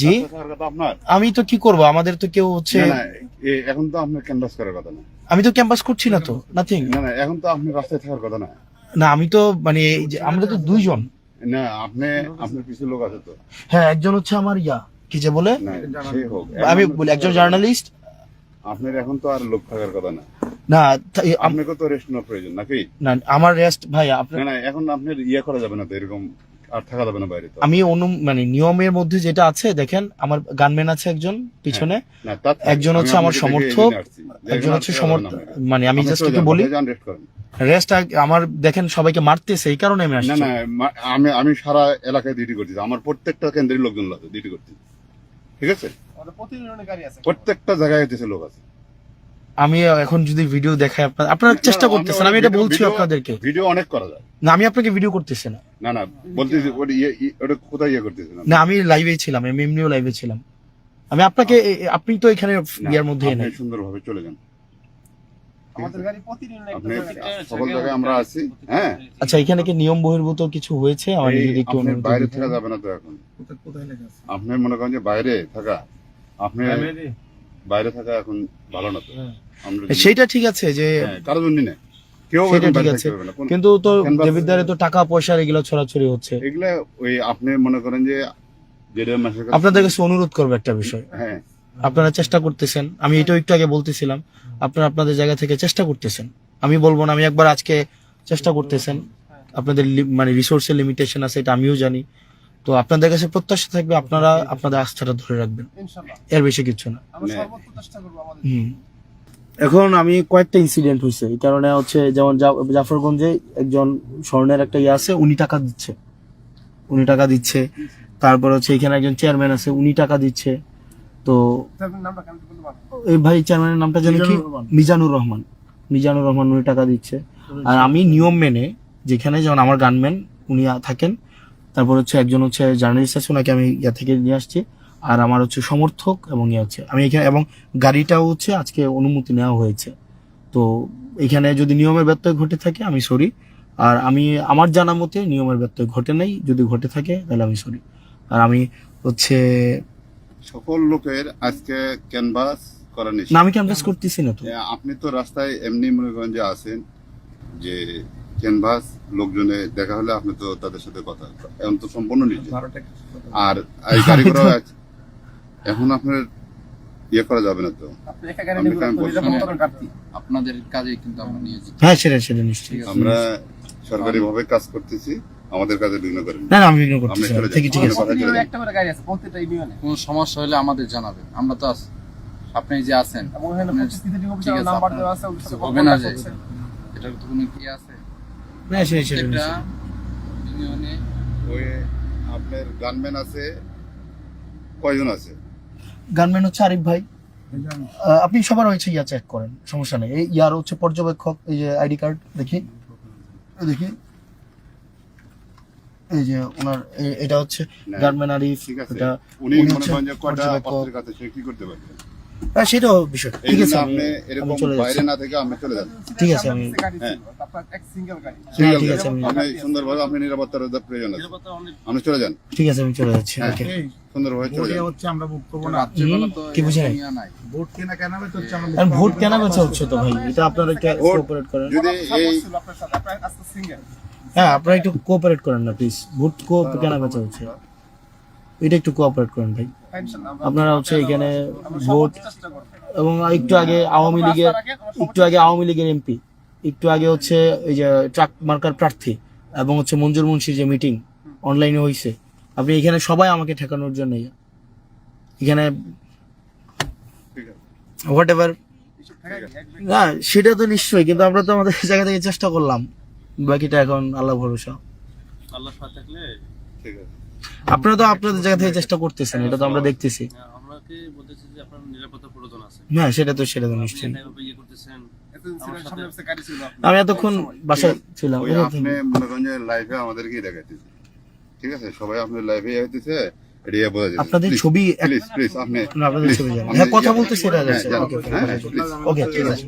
জি, আপনার আমি তো কি করব, আমাদের তো কেউ হচ্ছে, এখন তো আপনার ক্যানভাস করার কথা না। আমি তো ক্যাম্পাস করছি না তো, নাথিং। না, এখন তো আপনি রাস্তায় থাকার কথা না। না আমি তো মানে এই যে আমরা তো দুইজন। না, আপনার কিছু লোক আছে তো। হ্যাঁ, একজন হচ্ছে আমার কি যে বলে, না, সে হোক, আমি বলি একজন জার্নালিস্ট। আপনার এখন তো আর লোক থাকার কথা না। না আপনাকে তো রেস্ট নেওয়ার প্রয়োজন নাকি? না, আমার রেস্ট ভাই আপনার, না, এখন আপনার করা যাবে না তো, এরকম আর থাকা যাবে না বাইরে তো। আমি মানে নিয়মের মধ্যে যেটা আছে দেখেন, আমার গানম্যান আছে একজন পিছনে, একজন হচ্ছে আমার সমর্থক, একজন হচ্ছে মানে আমি জাস্ট একটু বলি, রেস্ট আমার দেখেন সবাইকে মারতেছে, এই কারণে আমি আসছি। না, আমি সারা এলাকায় ডিউটি করতেছি, আমার প্রত্যেকটা কেন্দ্রের লোকজন আছে ডিউটি করতেছি, ঠিক আছে? প্রত্যেকটা জায়গায় হইতেছে লোক আছে। আমি এখন যদি ভিডিও দেখাই, আপনারা চেষ্টা করতেছেন, আমি এটা বলছি আপনাদেরকে, ভিডিও অনেক করা যায় না আমি আপনাকে ভিডিও করতেছি না। না, বলতেছি ওটা কোথায় করতেছি না আমি লাইভে ছিলাম, আমি এমনিও লাইভে ছিলাম। আমি আপনাকে, আপনি তো এখানে ইয়ার মধ্যে এনে সুন্দরভাবে চলে যান, আমাদের গাড়ি প্রতিদিন আপনি সকল জায়গায় আমরা আছি। হ্যাঁ, আচ্ছা, এখানে কি নিয়ম বহির্ভূত কিছু হয়েছে? আমার যদি একটু আপনি বাইরে থাকা যাবে না তো এখন। আপনি মনে করেন যে বাইরে থাকা, আপনি বাইরে থাকা এখন ভালো না তো। সেটা ঠিক আছে যে কারোর জন্য না, কেউ সেটা ঠিক আছে, কিন্তু তো দেবিদ্বারে তো টাকা পয়সা এগুলো ছড়াছড়ি হচ্ছে, এগুলা ওই আপনি মনে করেন যে আপনাদের কাছে অনুরোধ করবো একটা বিষয়। হ্যাঁ, আপনারা চেষ্টা করতেছেন, আমি এটাও একটু আগে বলতেছিলাম, আপনারা আপনাদের জায়গা থেকে চেষ্টা করতেছেন, আমি বলবো না, আমি একবার আজকে চেষ্টা করতেছেন, আপনাদের মানে রিসোর্সের লিমিটেশন আছে, এটা আমিও জানি। তো আপনাদের কাছে প্রত্যাশা থাকবে আপনারা আপনাদের আস্থাটা ধরে রাখবেন, এর বেশি কিছু না। এখন আমি কয়েকটা ইনসিডেন্ট হয়েছে, এই কারণে হচ্ছে, যেমন জাফরগঞ্জে একজন স্বর্ণের একটা আছে, উনি টাকা দিচ্ছে, তারপর হচ্ছে এখানে একজন চেয়ারম্যান আছে, উনি টাকা দিচ্ছে। তো এই ভাই চেয়ারম্যানের নামটা জানি কি, মিজানুর রহমান উনি টাকা দিচ্ছে। আর আমি নিয়ম মেনে, যেখানে যেমন আমার গানম্যান উনি থাকেন, তারপর হচ্ছে একজন হচ্ছে জার্নালিস্ট আছে, ওনাকে আমি থেকে নিয়ে আসছি, আর আমার হচ্ছে সমর্থক এবং হচ্ছে আমি এখানে, এবং গাড়িটাও হচ্ছে আজকে অনুমতি নেওয়া হয়েছে। তো এখানে যদি নিয়মের ব্যত্যয় ঘটে থাকে আমি সরি, আর আমি আমার জানা মতে নিয়মের ব্যত্যয় ঘটে নাই, যদি ঘটে থাকে তাহলে আমি সরি। আর আমি হচ্ছে সকল লোকের আজকে ক্যানভাস করা নিষেধ। না, আমি ক্যানভাস করতেছি না তো। আপনি তো রাস্তায় এমনি মনে করেন যে আছেন, যে ক্যানভাস লোকজনে দেখা হলে আপনি তো তাদের সাথে কথা, এখন তো সম্পূর্ণ নিষেধ। আর এই গাড়িগুলো এখন আপনার করা যাবে না তো, আপনাদের কাজে কিন্তু আমরা নিয়েছি। হ্যাঁ, সেটা নিশ্চয়ই আমরা সরকারি ভাবে কাজ করতেছি, আমাদের কাজে বিঘ্ন করেন না, আমি বিঘ্ন করতেছি না, ঠিক আছে। একটা করে গাড়ি আছে প্রত্যেকটা ইউনিয়নে, কোনো সমস্যা হলে আমাদের জানাবেন, আমরা তো আছি, আপনি যে আছেন নাম্বার দেওয়া আছে, হবে না যে এটা তো কোনো কি আছে না, সেটা ইউনিয়নে। ওই আপনার গানম্যান আছে কয়জন আছে? গানম্যান হচ্ছে আরিফ ভাই, আপনি সবার হয়েছে চেক করেন, সমস্যা নেই। এই ইয়ার হচ্ছে পর্যবেক্ষক, এই যে আইডি কার্ড দেখি, এই যে ওনার, এটা হচ্ছে গানম্যান আরিফ, এটা উনি মনে করেন যে কয়টা পত্রের কাছে সে কি করতে পারবে, সেটাও বিষয়, ঠিক আছে। আপনি এরকম বাইরে না থেকে আমি চলে যান, ঠিক আছে, আমি ঠিক আছে, আপনি সুন্দরভাবে, আপনি নিরাপত্তার প্রয়োজন আছে, আপনি চলে যান, ঠিক আছে, আমি চলে যাচ্ছি। ওকে, সুন্দরভাবে চলে যান। হচ্ছে আমরা বুক করব না, কি বুঝেন? ভোট কেনা বেচা হচ্ছে, আমরা ভোট কেনা বেচা হচ্ছে তো ভাই, এটা আপনারা কোঅপারেট করেন। যদি এই হ্যাঁ, আপনারা একটু কোঅপারেট করেন না প্লিজ, ভোট কেনা বেচা হচ্ছে, এটা একটু কোঅপারেট করেন ভাই। আপনারা হচ্ছে এখানে ভোট, এবং একটু আগে আওয়ামী লীগের এমপি, একটু আগে হচ্ছে এই যে ট্রাক মার্কার প্রার্থী, এবং হচ্ছে মঞ্জুর মুন্সির যে মিটিং অনলাইনে হয়েছে, আপনি এখানে সবাই আমাকে ঠেকানোর জন্য এখানে হোয়াট এভার, না সেটা তো নিশ্চয়ই, কিন্তু আমরা তো আমাদের জায়গা থেকে চেষ্টা করলাম, বাকিটা এখন আল্লাহ ভরসা। ঠিক আছে, আপনারা তো আপনাদের জায়গা থেকে চেষ্টা করতেছেন, এটা তো আমরা দেখতেছি। হ্যাঁ, সেটা তো নিশ্চয়ই, আমি এতক্ষণ বাসায় ছিলাম। আপনি মনে করেন যে লাইভে আমাদেরকে দেখাইতেছে, ঠিক আছে, সবাই আপনার লাইভে আইতেছে, এটা বোঝা যাচ্ছে। আপনাদের ছবি, প্লিজ আপনি আপনাদের ছবি, হ্যাঁ কথা বলতে সেটা যাচ্ছে। ওকে, ঠিক আছে।